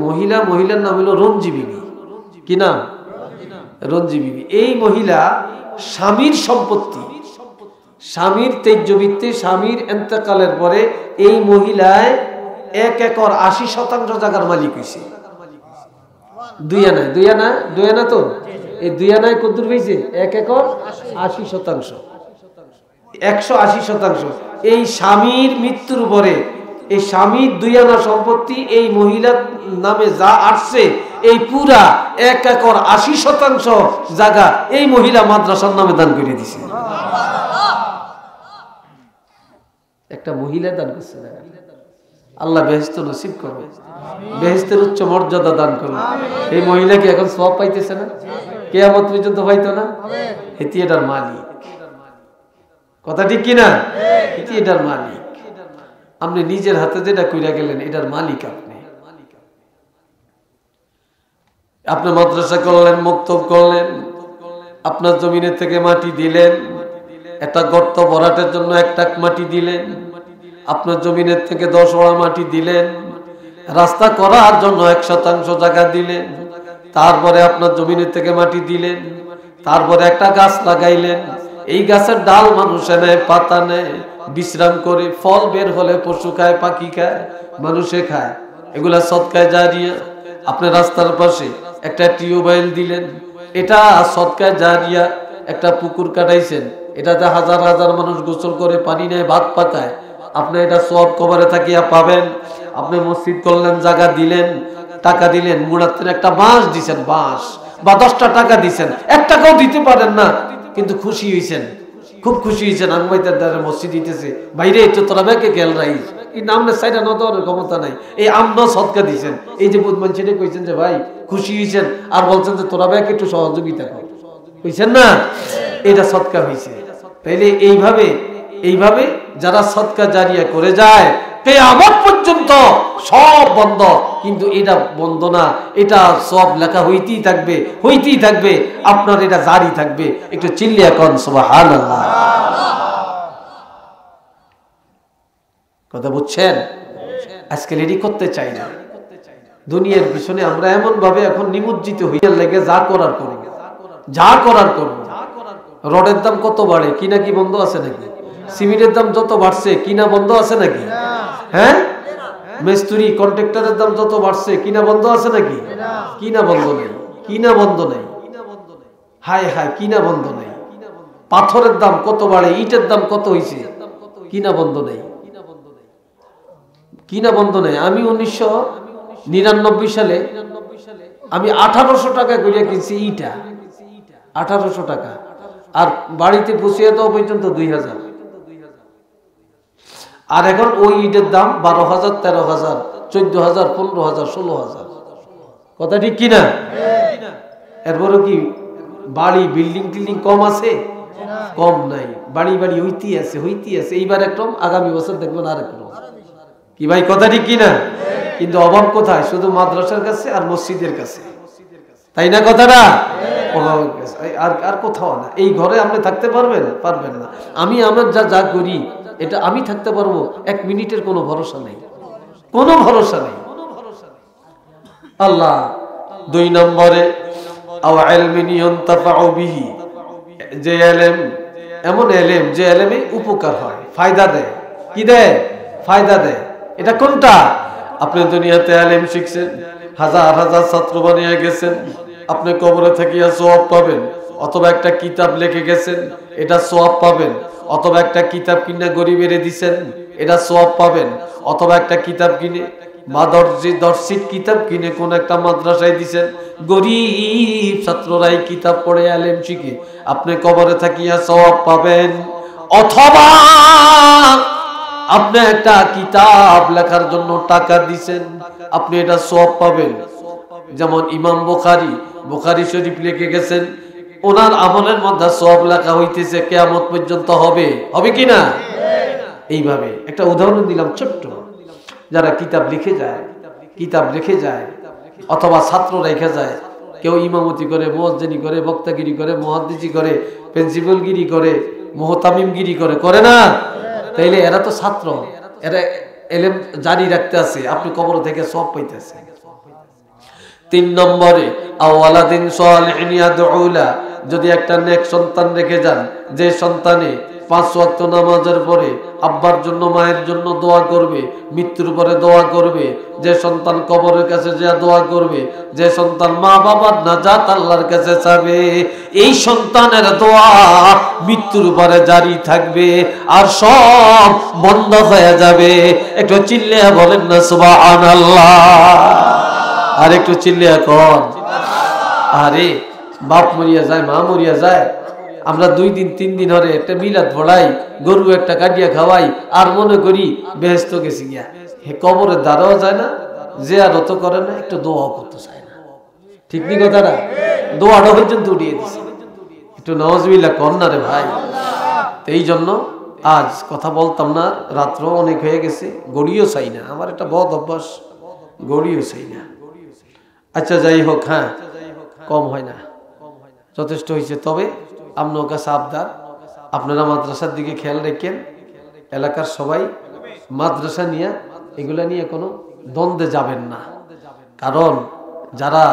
মহিলা, মহিলার নাম হলো রঞ্জি বিবি। কি নাম? রঞ্জি বিবি। এই মহিলা স্বামীর সম্পত্তি, স্বামীর তেজ্যবৃত্তি, স্বামীর এন্তেকালের পরে এই মহিলায় 1 একর 80% জায়গার মালিক হয়েছে। 2 আনায়, 2 আনা, 2 আনা তো এই 2 আনায় কদ্দুর হয়েছে? 1 একর 80%, 180%। এই স্বামীর মৃত্যুর পরে এই স্বামীর 2 আনা সম্পত্তি এই মহিলার নামে যা আসছে, এই পুরা 1 একর 80% জায়গা এই মহিলা মাদ্রাসার নামে দান করে দিছে। একটা মহিলা দান করছে। আল্লাহ বেহেশত নসিব করবে, বেহেশতের উচ্চ মর্যাদা দান করবে। এই মহিলা কি এখন সওয়াব পাইতেছে না? কিয়ামত পর্যন্ত পাইতো না? এটি এটার মালিক। কথা ঠিক কিনা? এটি এটার মালিক। আপনি নিজের হাতে যেটা কইরা গেলেন, এটার মালিক আপনি। আপনি মাদ্রাসা করলেন, মক্তব করলেন, আপনার জমিনের থেকে মাটি দিলেন, একটা গর্ত ভরাটের জন্য 1 টাক মাটি দিলেন, আপনার জমিনের থেকে 10 ওড়া মাটি দিলেন, রাস্তা করার জন্য 1% জায়গা দিলেন, তারপরে আপনার জমিনের থেকে মাটি দিলেন, তারপরে একটা গাছ লাগাইলেন। এই গাছের ডাল মানুষে নেয়, পাতা নেয়, বিশ্রাম করে, ফল বের হলে পশু খায়, পাখি খায়, মানুষে খায়, এগুলা সদকায়ে জারিয়া। আপনি রাস্তার পাশে একটা টিউবওয়েল দিলেন, এটা সদকায়ে জারিয়া। একটা পুকুর কাটাইছেন, এটাতে হাজার হাজার মানুষ গোসল করে, পানি নেয়, ভাত পাকায়, আপনি এটা সওয়াব কবরে থাকিয়া পাবেন। আপনি মসজিদ করলেন, জায়গা দিলেন, টাকা দিলেন, মুড়াতেন একটা বাঁশ দিছেন, বাঁশ বা 10টা টাকা দিছেন, 1 টাকাও দিতে পারেন না, কিন্তু খুশি হয়েছেন, খুব খুশি হয়েছেন। আঙ্গুমাইতার দ্বারা মসজিদ দিতেছে, বাইরে একটু তোরা ব্যাকে খেয়াল রাখিস, এই নামে সাইডা না দেওয়ার ক্ষমতা নাই, এই আমনা সদকা দিছেন। এই যে বুধ মানুষের কইছেন যে ভাই খুশি হয়েছেন, আর বলছেন যে তোরা ব্যাকে একটু সহযোগিতা কর, কইছেন না? এটা সদকা হয়েছে। তাইলে এইভাবে যারা সদকা জারিয়া করে যায়, কিয়ামত পর্যন্ত সব বন্ধ। কিন্তু এটা বন্ধ না, এটা সব লেখা হইতেই থাকবে, হইতেই থাকবে, আপনার এটা জারি থাকবে। একটু চিল্লিয়া কোন সুবহানাল্লাহ। কথা বুঝছেন? আজকে রেডি করতে চাই না, দুনিয়ার পিছনে আমরা এমন ভাবে এখন নিমজ্জিত হইয়া লেগে যা করার করব, যা করার করব। রডের দাম কত বাড়ে, কিনা কি বন্ধ আছে নাকি? সিমেন্টের দাম যত বাড়ছে, কিনা বন্ধ আছে নাকি? হ্যাঁ, মিস্ত্রি কন্ট্রাক্টরের দাম যত বাড়ছে, কিনা বন্ধ আছে নাকি? কিনা বন্ধ নেই, কিনা বন্ধ নেই। হায় হায়, কিনা বন্ধ নেই। পাথরের দাম কত বাড়ে, ইটের দাম কত হইছে, কিনা বন্ধ নেই, কিনা বন্ধ নেই। আমি 1999 সালে আমি 1800 টাকা করে কিনছি ইটা, 1800 টাকা, আর বাড়িতে পৌঁছিয়ে দেওয়া পর্যন্ত 2000। আর এখন ওই ইটের দাম 12,000, 13,000, 14,000, 15,000, 16,000। কথা ঠিক কিনা? এরপরে কি বাড়ি বিল্ডিং টিল্ডিং কম আছে? কম নাই, বাড়ি বাড়ি হইতেই আছে, হইতেই আছে। এইবার একরকম, আগামী বছর দেখবেন আর একরকম। কি ভাই কথা ঠিক কিনা? কিন্তু অভাব কোথায়? শুধু মাদ্রাসার কাছে আর মসজিদের কাছে, তাই না কথাটা? আর কোথাও না। এই ঘরে আপনি থাকতে পারবেন? পারবেন না। আমি আমার যা করি, এটা আমি থাকতে পারবো? 1 মিনিটের কোনো ভরসা নেই, কোনো ভরসা নেই। আল্লাহ 2 নম্বরে যে এলেম, এমন এলেম যে এলেমে উপকার হয়, ফায়দা দেয়। কি দেয়? ফায়দা দেয়। এটা কোনটা? আপনি দুনিয়াতে এলেম শিখছেন, হাজার হাজার ছাত্র বানিয়ে গেছেন, আপনি কবরে থাকিয়া সওয়াব পাবেন। অথবা একটা কিতাব লিখে গেছেন, এটা সওয়াব পাবেন। অথবা একটা কিতাব কিনে গরিবের দিছেন, এটা সওয়াব পাবেন। অথবা একটা কিতাব কিনে বা দর্শিত কিতাব কিনে কোন একটা মাদ্রাসায় দিছেন, গরিব ছাত্ররাই কিতাব পড়ে আলেম শিখে, আপনি কবরে থাকিয়া সওয়াব পাবেন। অথবা আপনি একটা কিতাব লেখার জন্য টাকা দিছেন, আপনি এটা সওয়াব পাবেন। যেমন ইমাম বুখারী শরীফ লিখে গেছেন, ওনার আমলের মধ্যে সওয়াব লেখা হইতেছে, কিয়ামত পর্যন্ত হবে, হবে কিনা? এইভাবে একটা উদাহরণ দিলাম ছোট্ট। যারা কিতাব লিখে যায় অথবা ছাত্র রেখে যায়, কেউ ইমামতি করে, মুয়াজ্জিনি করে, বক্তাগিরি করে, মুহাদ্দিসি করে, প্রিন্সিপালগিরি করে, মুহতামিমগিরি করে না? তাইলে এরা তো ছাত্র, এরা এলেম জারি রাখতে আছে, আপনি কবর থেকে সওয়াব পাইতেছেন। তিন নম্বরে আওয়ালাদিন সালিহিন ইয়াদউলা, যদি একটা নেক সন্তান রেখে যান, যে সন্তানে 5 ওয়াক্ত নামাজের পরে আব্বার জন্য মায়ের জন্য দোয়া করবে, মৃত্যুর পরে দোয়া করবে, যে সন্তান কবরের কাছে যা দোয়া করবে, যে সন্তান মা বাবার নাজাত আল্লাহর কাছে চাবে, এই সন্তানের দোয়া মৃত্যুর পরে জারি থাকবে আর সব বন্ধ হয়ে যাবে। একটু চিল্লিয়া বলেন না সুবহানাল্লাহ, আর একটু চিল্লিয়া কর। আরে বাপ মরিয়া যায়, মা মরিয়া যায়, আমরা 2 দিন 3 দিন ধরে একটা মিলাদ পড়াই, গরু একটা কাটিয়া খাওয়াই, আর মনে করি বেহেশত গেছি গিয়া। হে কবরে দাঁড়াও যায় না, জিয়ারত করে না, একটু দোয়াও করতে চায় না। ঠিক নি কথাটা? দোয়াটা পর্যন্ত উঠিয়ে দিছে। একটু নাউজুবিল্লাহ কর না রে ভাই। এই জন্য আজ কথা বলতাম না, রাত্র অনেক হয়ে গেছে, গড়িও চাই না, আমার একটা বদ অভ্যাস, গড়িও চাই না। আচ্ছা যাই হোক, হ্যাঁ কম হয় না, যথেষ্ট হয়েছে। তবে আপনার কাছে আবদার, আপনারা মাদ্রাসার দিকে খেয়াল রাখেন, এলাকার সবাই মাদ্রাসা নিয়ে এগুলা নিয়ে কোনো দ্বন্দ্বে যাবেন না। কারণ যারা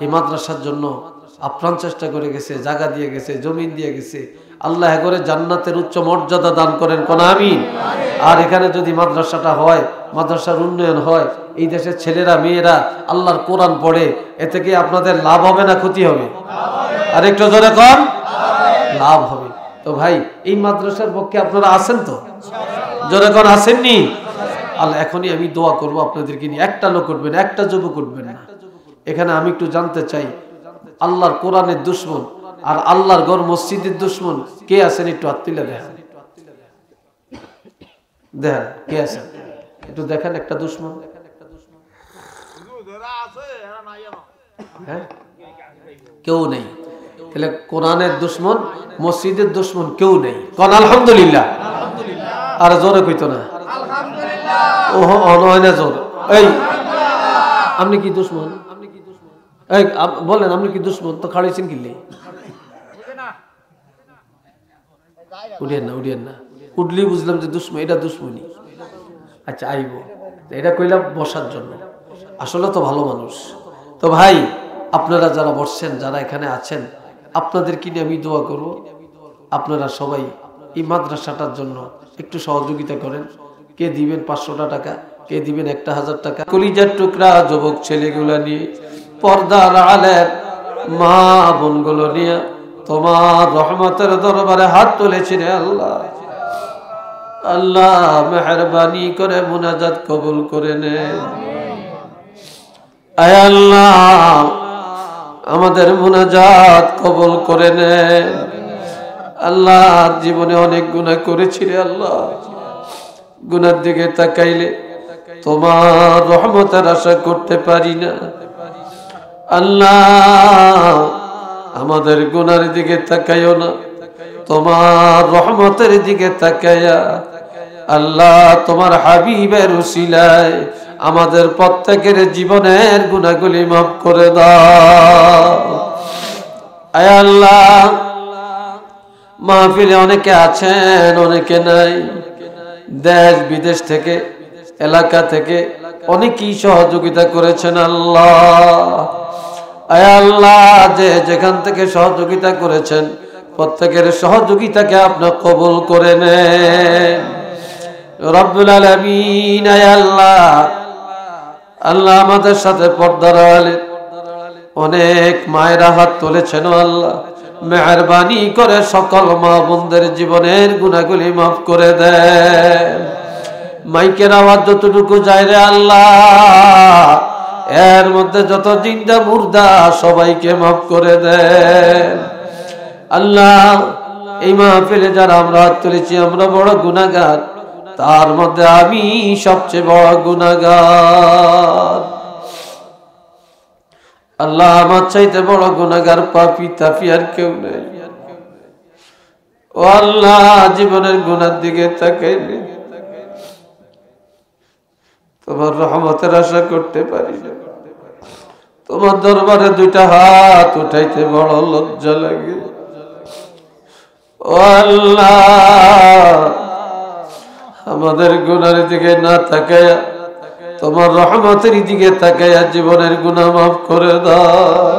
এই মাদ্রাসার জন্য আপ্রাণ চেষ্টা করে গেছে, জায়গা দিয়ে গেছে, জমিন দিয়ে গেছে, আল্লাহ করে জান্নাতের উচ্চ মর্যাদা দান করেন, কোন আমিন। আর এখানে যদি মাদ্রাসাটা হয়, মাদ্রাসার উন্নয়ন হয়, এই দেশের ছেলেরা মেয়েরা আল্লাহর কোরআন পড়ে, এতে কি আপনাদের লাভ হবে না ক্ষতি হবে? আর একটু জোরে কর, লাভ হবে। তো ভাই এই মাদ্রাসার পক্ষে আপনারা আছেন তো? জোরে কর, আসেননি? আল্লাহ এখনই আমি দোয়া করব আপনাদেরকে নিয়ে, একটা লোক উঠবেন, একটা যুবক উঠবেন না। এখানে আমি একটু জানতে চাই, আল্লাহর কোরআনের দুশ্মন আর আল্লাহর ঘর মসজিদের দুশ্মন কে আছেন? একটু হাত তুলে দেখেন, দেখেন কে আছেন, একটু দেখেন একটা দুশ্মন। হ্যাঁ কেউ নেই। তাহলে কোরআনের দুশ্মন, মসজিদের দুশ্মন কেউ নেই। কোন আলহামদুলিল্লাহ। আর জোরে কইতো না, ওহো অনয় না জোর। এই আপনি কি দুশ্মন? এই বলেন আপনি কি দুশ্মন? তো খাড়াইছেন কিনলে উঠিয়েন না, উঠিয়েন না। উঠলি বুঝলাম যে দুশ্মন, এটা দুশ্মনী। আচ্ছা আইব, এটা কইলাম বসার জন্য, আসলে তো ভালো মানুষ। তো ভাই আপনারা যারা বসছেন, যারা এখানে আছেন, আপনাদেরকে নিয়ে আমি দোয়া করব, আপনারা সবাই এই মাদ্রাসাটার জন্য একটু সহযোগিতা করেন। কে দিবেন 500 টাকা, কে দিবেন 1000 টাকা। কলিজার টুকরা যুবক ছেলেগুলা নিয়ে, পর্দার আলের মা বোনগুলো নিয়ে তোমার রহমতের দরবারে হাত তুলেছি রে আল্লাহ। আল্লাহ মেহেরবানি করে মুনাজাত কবুল করে নেন। আয় আল্লাহ আমাদের মুনাজাত কবুল করে নেন। আল্লাহ জীবনে অনেক গুনাহ করেছি রে আল্লাহ, গুনার দিকে তাকাইলে তোমার রহমতের আশা করতে পারি না। আল্লাহ আমাদের গুনার দিকে তাকাইও না, তোমার রহমতের দিকে তাকাইয়া আল্লাহ তোমার হাবিবের উসিলায় আমাদের প্রত্যেকের জীবনের গুনাহগুলি মাফ করে দাও। আয় আল্লাহ মাহফিলে অনেকে আছেন, অনেকে নাই, দেশ বিদেশ থেকে, এলাকা থেকে অনেকেই সহযোগিতা করেছেন আল্লাহ। আয় আল্লাহ যে যেখান থেকে সহযোগিতা করেছেন প্রত্যেকের সহযোগিতাকে আপনি কবুল করে নেন রব্বুল আলামিন। আয় আল্লাহ, আল্লাহ আমাদের সাথে পর্দার আড়ালে অনেক মায়েরা হাত তুলেছেন আল্লাহ, মেহেরবানি করে সকল মা বোনদের জীবনের গুনাহগুলি মাফ করে দেন। মাইকের আওয়াজ যতটুকু যায় রে আল্লাহ, এর মধ্যে যত জিন্দা মুর্দা সবাইকে মাফ করে দেন আল্লাহ। এই মাহফিলে যারা আমরা হাত তুলেছি আমরা বড় গুনাহগার, তার মধ্যে আমি সবচেয়ে বড় গুনাহগার। আল্লাহ আমার চাইতে বড় গুনাহগার পাপী তাপী আর কেউ নেই। ও আল্লাহ জীবনের গুনার দিকে তাকাইলে তোমার রহমতের আশা করতে পারি না। তোমার দরবারে দুইটা হাত উঠাইতে বড় লজ্জা লাগে। ও আল্লাহ আমাদের গুনার দিকে না তাকায়া তোমার রহমতের দিকে তাকাইয়া জীবনের গুনাহ মাফ করে দাও।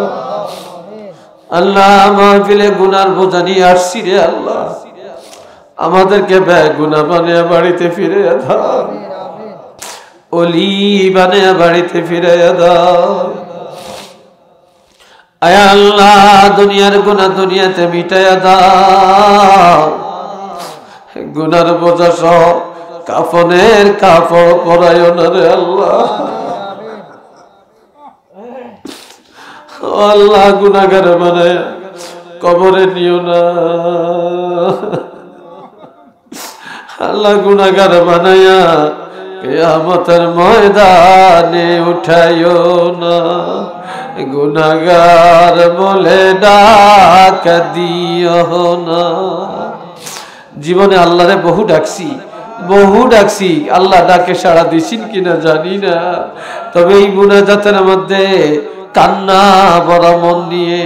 আল্লাহ মাহফিলে গুনার বোঝা নিয়ে আসছি রে আল্লাহ, আমাদেরকে বেগুনাহ বানিয়ে বাড়িতে ফিরে দাও, ওলি বানিয়ে বাড়িতে ফিরে দাও। আয় আল্লাহ দুনিয়ার গুনাহ দুনিয়াতে মিটাইয়া দাও, গুনার বোঝা সহ কাফনের কাপড় পরাইও না রে আল্লাহ। আল্লাহ গুনাহগার বানায় কবরে নিও না, আল্লাহ গুনাহগার বানায়া কিয়ামতের ময়দানে উঠাইও না, গুনাহগার বলে ডাক দিও না। জীবনে আল্লাহরে বহু ডাকছি, আল্লাহ ডাকে সাড়া দিছেন কিনা জানি না, তবে এই মুনাজাতের মধ্যে কান্না ভরা মন নিয়ে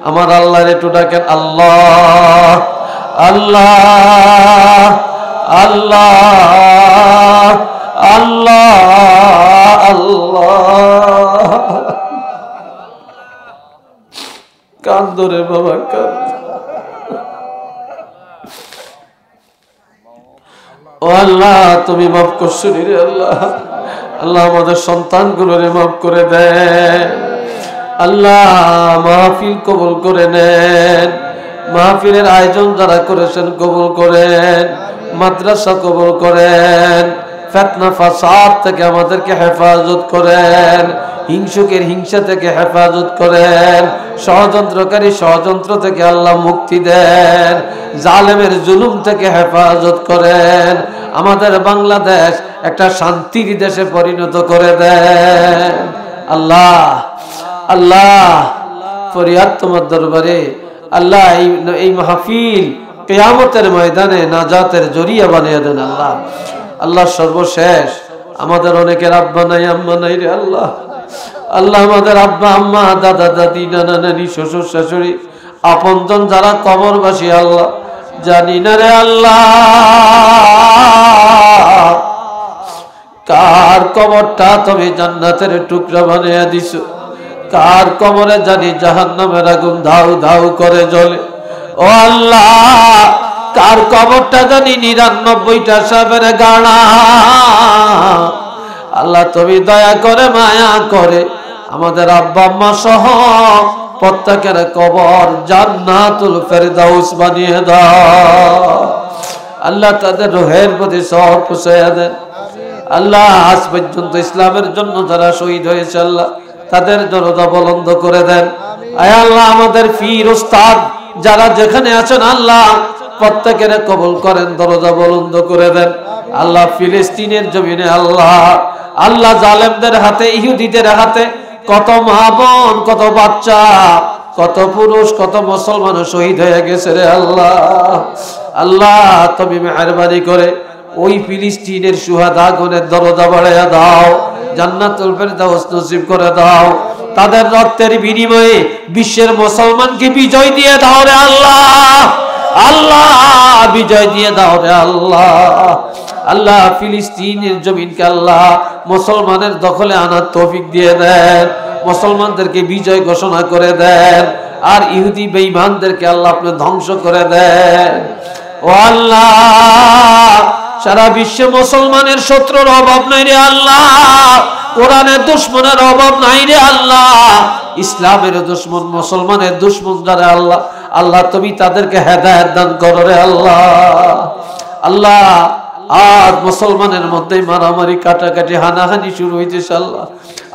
আমার আল্লাহর একটু ডাকেন, আল্লাহ আল্লাহ আল্লাহ আল্লাহ আল্লাহ। কান্দো রে বাবা কান্দ। ও আল্লাহ তুমি মাফ করছো রে আল্লাহ, আল্লাহ আমাদের সন্তানগুলোরে মাফ করে দেন, আল্লাহ মাহফিল কবুল করে নেন, মাহফিলের আয়োজন যারা করেছেন কবুল করেন, মাদ্রাসা কবুল করেন, ফিতনা ফাসাদ থেকে আমাদেরকে হেফাজত করেন, হিংসুকের হিংসা থেকে হেফাজত করেন, ষড়যন্ত্রকারী ষড়যন্ত্র থেকে আল্লাহ মুক্তি দেন, জালেমের জুলুম থেকে হেফাজত করেন, আমাদের বাংলাদেশ একটা শান্তির দেশে পরিণত করে দেন। আল্লাহ আল্লাহ ফরিয়াদ তোমার দরবারে, আল্লাহ এই মাহফিল কিয়ামতের ময়দানে নাজাতের জরিয়া বানিয়ে দেন আল্লাহ। আল্লাহ সর্বশেষ আমাদের অনেকের আব্বা নাই আম্মা নাই রে আল্লাহ, আল্লাহ আমাদের আব্বা আম্মা দাদা দাদি নানা নানি শ্বশুর শাশুড়ি আপনজন যারা কবরবাসী আল্লাহ জানি না রে আল্লাহ, কার কবরটা তুমি জান্নাতের টুকরা বানিয়ে দিছো, কার কবরে জানি জাহান্নামের আগুন ধাউ ধাউ করে জ্বলে। ও আল্লাহ কার কবরটা জানি ৯৯টা সাপের গাড়া, আল্লাহ তুমি দয়া করে মায়া করে আমাদের আব্বা আম্মা সহ প্রত্যেকের কবর জান্নাতুল ফেরদাউস বানিয়ে দাও। আল্লাহ তাদের রুহের প্রতি সওয়াব পৌঁছায়া দেন। আল্লাহ আজ পর্যন্ত ইসলামের জন্য যারা শহীদ হয়েছে আল্লাহ তাদের দরজা বুলন্দ করে দেন। আয় আল্লাহ আমাদের পীর উস্তাদ যারা যেখানে আছেন আল্লাহ প্রত্যেকের কবুল করেন, দরজা বুলন্দ করে দেন। আল্লাহ ফিলিস্তিনের জমিনে আল্লাহ জালেমদের হাতে ইহুদিদের হাতে কত মা বোন কত বাচ্চা কত পুরুষ কত মুসলমান শহীদ হয়ে গেছে রে আল্লাহ। আল্লাহ তুমি মেহেরবানি করে ওই ফিলিস্তিনের শুহাদাগণের দরজা বাড়াইয়া দাও, জান্নাতুল ফেরদাউস নসিব করে দাও, তাদের রক্তের বিনিময়ে বিশ্বের মুসলমানকে বিজয় দিয়ে দাও রে আল্লাহ। আল্লাহ বিজয় দিয়ে দাও রে আল্লাহ। আল্লাহ ফিলিস্তিনের জমিনকে আল্লাহ মুসলমানের দখলে আনার তৌফিক দিয়ে দেন, মুসলমানদেরকে বিজয় ঘোষণা করে দেন, আর ইহুদি বেঈমানদেরকে আল্লাহ আপনি ধ্বংস করে দেন। ও আল্লাহ সারা বিশ্বে মুসলমানের শত্রুর অভাব নাই রে আল্লাহ, কোরআনের দুশমনের অভাব নাই রে আল্লাহ, ইসলামের দুশমন মুসলমানের দুশমন যারা আল্লাহ আল্লাহ তুমি তাদেরকে হেদায়েত দান করো রে আল্লাহ। আল্লাহ আজ মুসলমানের মধ্যে মারামারি কাটাকাটি হানাহানি শুরু হয়েছে আল্লাহ।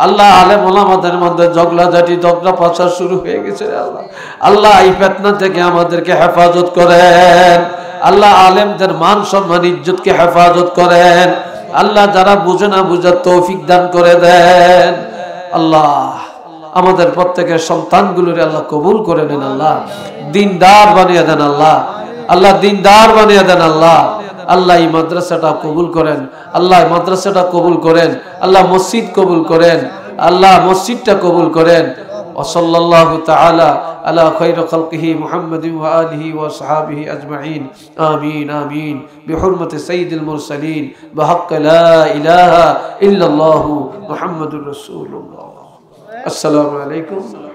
আল্লাহ আলেম ওলামাদের মধ্যে ঝগড়াঝাটি ঝগড়া পাচার শুরু হয়ে গেছে রে আল্লাহ। আল্লাহ এই ফিতনা থেকে আমাদেরকে হেফাজত করেন। আল্লাহ আলেমদের মান সম্মান ইজ্জতকে হেফাজত করেন। আল্লাহ যারা বুঝে না বুঝার তৌফিক দান করে দেন। আল্লাহ আমাদের প্রত্যেকের সন্তানগুলোরে আল্লাহ কবুল করে নেন। আল্লাহ দিনদার বানিয়ে দেন। আল্লাহ আল্লাহ দিনদার বানিয়ে দেন। আল্লাহ আল্লাহ এই মাদ্রাসাটা কবুল করেন। আল্লাহ মাদ্রাসাটা কবুল করেন। আল্লাহ মসজিদ কবুল করেন। আল্লাহ মসজিদটা কবুল করেন। وصلى الله تعالى على خير خلقه محمد وآله وصحابه أجمعين آمين آمين بحرمة سيد المرسلين بحق لا إله إلا الله محمد رسول الله. السلام عليكم.